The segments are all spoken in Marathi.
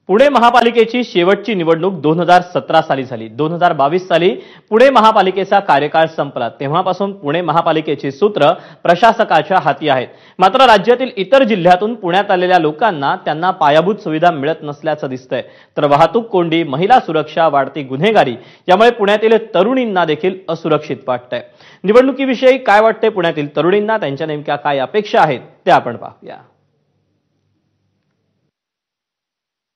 पुणे महापालिकेची शेवटची निवडणूक 2017 साली झाली। 2022 साली पुणे महापालिकेचा कार्यकाळ संपला। तेव्हापासून पुणे महापालिकेची सूत्र प्रशासकाच्या हाती आहेत। मात्र राज्यातील इतर जिल्ह्यातून पुण्यात आलेल्या लोकांना त्यांना पायाभूत सुविधा मिळत नसल्याचं दिसतंय। तर वाहतूक कोंडी, महिला सुरक्षा, वाढती गुन्हेगारी यामुळे पुण्यातील तरुणींना देखील असुरक्षित वाटतंय। निवडणुकीविषयी काय वाटतंय पुण्यातील तरुणींना, त्यांच्या नेमक्या काय अपेक्षा आहेत ते आपण पाहूया।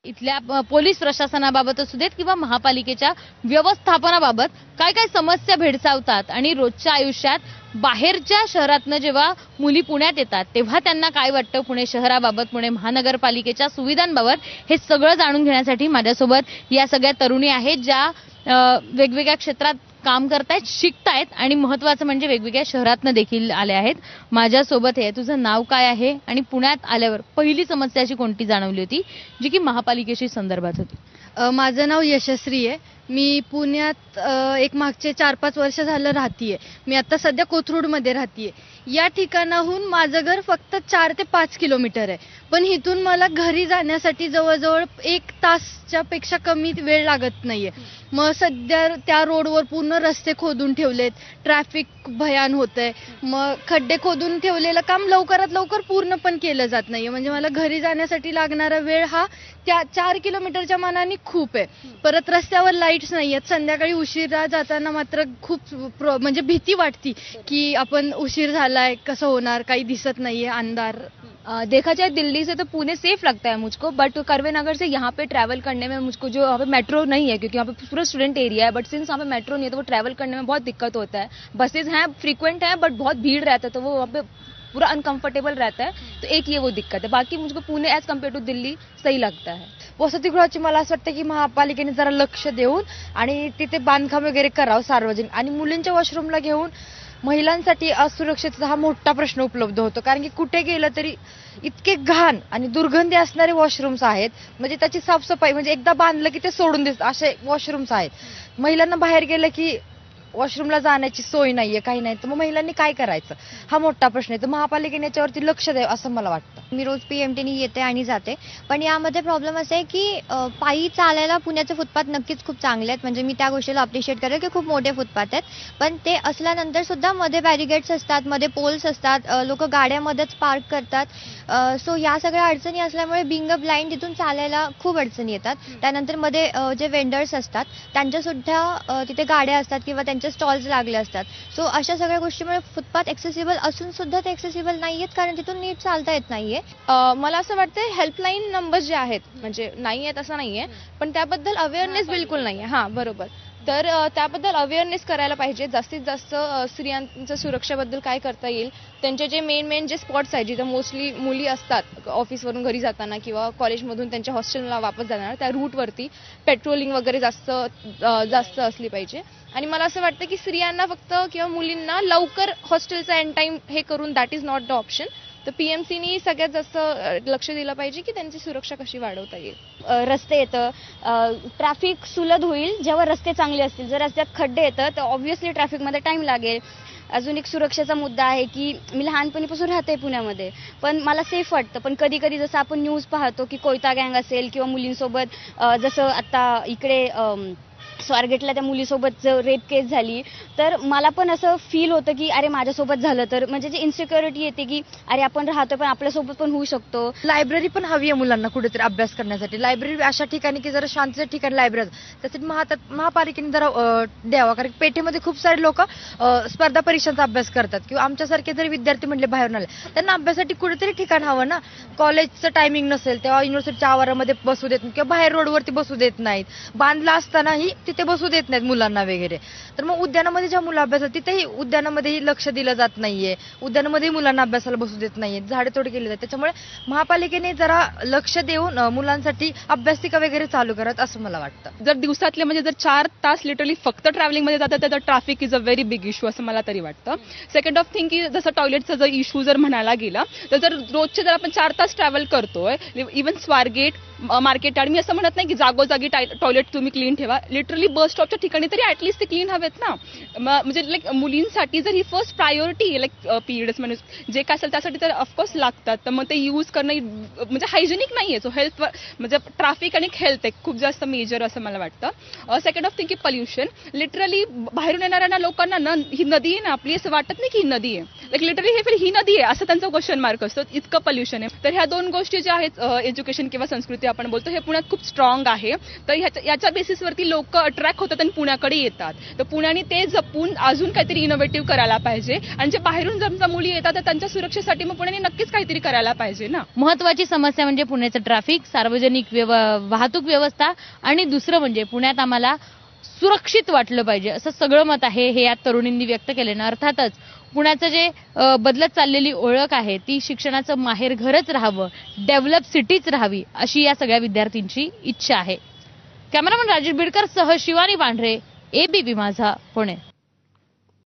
इथल्या पोलीस प्रशासनाबाबत असू देत किंवा महापालिकेच्या व्यवस्थापनाबाबत काय काय समस्या भेडसावतात आणि रोजच्या आयुष्यात बाहेरच्या शहरातनं जेव्हा मुली पुण्यात येतात तेव्हा त्यांना काय वाटतं पुणे शहराबाबत, पुणे महानगरपालिकेच्या सुविधांबाबत, हे सगळं जाणून घेण्यासाठी माझ्यासोबत या सगळ्या तरुणी आहेत ज्या वेगवेगळ्या क्षेत्रात काम करतायत, शिकतायत आणि महत्त्वाचं म्हणजे वेगवेगळ्या शहरातनं देखील आले आहेत। माझ्यासोबत आहे, तुझं नाव काय आहे आणि पुण्यात आल्यावर पहिली समस्या अशी कोणती जाणवली होती जी की महापालिकेशी संदर्भात होती? माझं नाव यशस्वी आहे। मी पुण्यात एक मागचे 4-5 वर्ष झालं राहतीये। मी आता सध्या कोथरूडमध्ये राहतीये। या ठिकाणाहून माझं घर फक्त 4 ते 5 किलोमीटर आहे, पण इथून मला घरी जाण्यासाठी जवळजवळ 1 तासच्या पेक्षा कमी वेळ लागत नाहीये। मग सध्या त्या रोडवर पूर्ण रस्ते खोदून ठेवलेत, ट्रॅफिक भयान होतंय। मग खड्डे खोदून ठेवलेलं काम लवकरात लवकर पूर्ण पण केलं जात नाहीये। म्हणजे मला घरी जाण्यासाठी लागणारा वेळ हा त्या 4 किलोमीटरच्या मानाने खूप आहे। परत रस्त्यावर लाईट्स नाहीयेत। संध्याकाळी उशिरा जाताना मात्र खूप म्हणजे भीती वाटती की आपण उशीर झालाय, कसं होणार, काही दिसत नाहीये, अंधार। देखा जाए दिल्ली से तो पुणे सेफ लगता है मुझको, बट करवे नगर से यहाँ पे ट्रैवल करने में मुझको, जो यहाँ पे मेट्रो नहीं है क्योंकि यहाँ पे पूरा स्टूडेंट एरिया है, बट सिंस यहाँ पे मेट्रो नहीं है तो वो ट्रैवल करने में बहुत दिक्कत होता है। बसेज हैं, फ्रीक्वेंट है, बट बहुत भीड़ रहता है तो वो वहाँ पे पूरा अनकंफर्टेबल रहता है। तो एक ये वो दिक्कत है, बाकी मुझको Pune as compare to Delhi सही लगता है। वसतिगृहाची मला असं वाटतं की महापालिकेने जरा लक्ष देऊन आणि तिथे बांधकाम वगैरे करावं सार्वजनिक, आणि मुलींच्या वॉशरूमला घेऊन महिलांसाठी असुरक्षितता हा मोठा प्रश्न उपलब्ध होतो। कारण की कुठे गेलं तरी इतके घाण आणि दुर्गंधी असणारे वॉशरूम्स आहेत, म्हणजे त्याची साफसफाई म्हणजे एकदा बांधलं की ते सोडून देतात असे वॉशरूम्स आहेत। महिलांना बाहेर गेलं की वॉशरूमला जाण्याची सोय नाहीये, काही नाही, तर मग महिलांनी काय करायचं हा मोठा प्रश्न आहे। तर महापालिकेने याच्यावरती लक्ष द्यावं असं मला वाटतं। मी रोज PMTने येते आणि जाते, पण यामध्ये प्रॉब्लेम असा आहे की पायी चालायला पुण्याचे फुटपाथ नक्कीच खूप चांगले आहेत। म्हणजे मी त्या गोष्टीला अप्रिशिएट करेल की खूप मोठे फुटपाथ आहेत, पण ते असल्यानंतर सुद्धा मध्ये बॅरिगेड्स असतात, मध्ये पोल्स असतात, लोक गाड्यामध्येच पार्क करतात। सो या सगळ्या अडचणी असल्यामुळे बिंग अ ब्लाइंड तिथून चालायला खूप अडचणी येतात। त्यानंतर मध्ये जे वेंडर्स असतात त्यांच्या सुद्धा तिथे गाड्या असतात किंवा त्यांचे स्टॉल्स लागले असतात। सो अशा सगळ्या गोष्टीमुळे फुटपाथ ॲक्सेसिबल असून सुद्धा ते ॲक्सेसिबल नाहीयेत, कारण तिथून नीट चालता येत नाहीये। मला असं वाटतं हेल्पलाईन नंबर्स जे आहेत म्हणजे नाही आहेत असं नाहीये, पण त्याबद्दल अवेअरनेस बिलकुल नाहीये। हां, बरोबर। तर त्याबद्दल अवेअरनेस करायला पाहिजे। जास्तीत जास्त स्त्रियांच्या सुरक्षेबद्दल काय करता येईल, त्यांचे जे मेन जे स्पॉट्स आहेत जिथे मोस्टली मुली असतात ऑफिसवरून घरी जाताना किंवा कॉलेजमधून त्यांच्या हॉस्टेलला वापस जाणार, त्या रूटवरती पेट्रोलिंग वगैरे जास्त असली पाहिजे। आणि मला असं वाटतं की स्त्रियांना फक्त किंवा मुलींना लवकर हॉस्टेलचा एंड टाइम हे करून that is not the option. तर PMCनी सगळ्यात जास्त लक्ष दिलं पाहिजे की त्यांची सुरक्षा कशी वाढवता येईल। रस्ते येतं, ट्रॅफिक सुलभ होईल जेव्हा रस्ते चांगले असतील। जर रस्त्यात खड्डे येतं तर ऑब्व्हियसली ट्रॅफिकमध्ये टाइम लागेल। अजून एक सुरक्षेचा मुद्दा आहे की मी लहानपणीपासून राहते पुण्यामध्ये, पण मला सेफ वाटतं, पण कधी कधी जसं आपण न्यूज पाहतो की कोयता गँग असेल किंवा मुलींसोबत जसं आता इकडे स्वारगेटला त्या मुलीसोबत रेप केस झाली, तर मला पण असं फील होतं की अरे माझ्यासोबत झालं तर, म्हणजे जी इन्सिक्युरिटी येते की अरे आपण राहतो पण आपल्यासोबत पण होऊ शकतो। लायब्ररी पण हवी आहे मुलांना कुठेतरी अभ्यास करण्यासाठी। लायब्ररी अशा ठिकाणी की जरा शांततेच्या ठिकाणी लायब्ररी, त्यासाठी महापालिकेने जरा द्यावा, कारण पेठेमध्ये खूप सारे लोक स्पर्धा परीक्षांचा अभ्यास करतात किंवा आमच्यासारखे जरी विद्यार्थी म्हणले बाहेरून आले त्यांना अभ्यासासाठी कुठेतरी ठिकाण हवं ना। कॉलेजचं टायमिंग नसेल तेव्हा युनिव्हर्सिटीच्या आवारामध्ये बसू देत नाही किंवा बाहेर रोडवरती बसू देत नाहीत, बांधला असतानाही तिथे बसू देत नाहीत मुलांना वगैरे। तर मग उद्यानामध्ये ज्या मुलं अभ्यासात तिथेही उद्यानामध्येही लक्ष दिलं जात नाहीये, उद्यानामध्ये मुलांना अभ्यासाला बसू देत नाहीये, झाडे तोड केली जाते। त्याच्यामुळे महापालिकेने जरा लक्ष देऊन मुलांसाठी अभ्यासिका वगैरे चालू करत असं मला वाटतं। जर दिवसातले म्हणजे जर 4 तास लिटरली फक्त ट्रॅव्हलिंग मध्ये जातात तर traffic is a very big issue असं मला तरी वाटतं। सेकंड ऑफ थिंग की जसं टॉयलेटचा जर इश्यू जर म्हणायला गेला तर जर रोजचे जर आपण 4 तास ट्रॅव्हल करतोय, इव्हन स्वारगेट मार्केट यार्ड, मी असं म्हणत नाही की जागोजागी टॉयलेट तुम्ही क्लीन ठेवा, लिटरली बस स्टॉपच्या ठिकाणी तरी ऍटलीस्ट ते क्लीन हवेत ना. म्हणजे लाईक मुलींसाठी जर ही फर्स्ट प्रायोरिटी लाईक पिरियड्स म्हणजे जे काय असेल त्यासाठी तर ऑफकोर्स लागतात, तर मग ते यूज करणं म्हणजे हायजेनिक नाहीये. सो हेल्थ म्हणजे ट्रॅफिक आणि हेल्थ आहे खूप जास्त मेजर असं मला वाटतं. सेकंड ऑफ थिंग की पोल्युशन. लिटरली बाहेरून येणाऱ्या लोकांना ही नदी आहे ना आपली असं वाटत नाही की ही नदी आहे, लाईक लिटरली ही नदी आहे असं त्यांचा क्वेश्चन मार्क असतो, इतकं पोल्युशन आहे. तर ह्या दोन गोष्टी ज्या आहेत एज्युकेशन किंवा संस्कृती आपण बोलतो हे पुण्यात खूप स्ट्रॉंग आहे. तर याच्या बेसिसवरती लोक अट्रॅक्ट होतात आणि पुण्याकडे येतात. तर पुण्याने ते जपून अजून काहीतरी इनोव्हेटिव्ह करायला पाहिजे आणि जे बाहेरून जर मुली येतात तर त्यांच्या सुरक्षेसाठी मग पुण्याने नक्कीच काहीतरी करायला पाहिजे ना. महत्वाची समस्या म्हणजे पुण्याचं ट्रॅफिक, सार्वजनिक वाहतूक व्यवस्था आणि दुसरं म्हणजे पुण्यात आम्हाला सुरक्षित वाटलं पाहिजे असं सगळं मत आहे हे या तरुणींनी व्यक्त केले ना. अर्थातच पुण्याचं जे बदलत चाललेली ओळख आहे ती शिक्षणाचं माहेरघरच राहावं, डेव्हलप सिटीच राहावी अशी या सगळ्या विद्यार्थ्यांची इच्छा आहे. कॅमेरामन राजेश बिडकर सह शिवानी पांढरे, एबीपी माझा, पुणे.